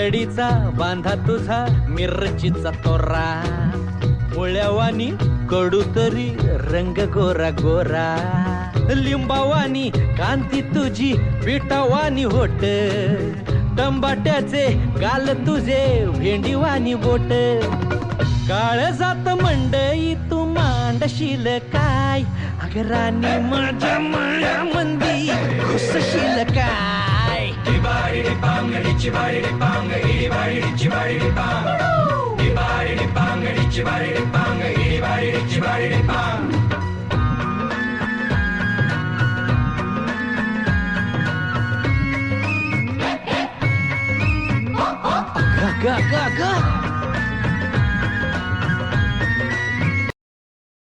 ककडीचा बांधा तुझा मिरचीचा तोरा, मुळ्यावानी कडू तरी रंग गोरा गोरा, लिंबावानी कांती तुझी पिठावानी होट, टंबाट्याचे गाल तुझे भेंडीवानी बोट, काळ जात मंडई तू मांडशील काय, अग राणी माझ्या माळ्यामंदी घुसशील काय. गा गा गा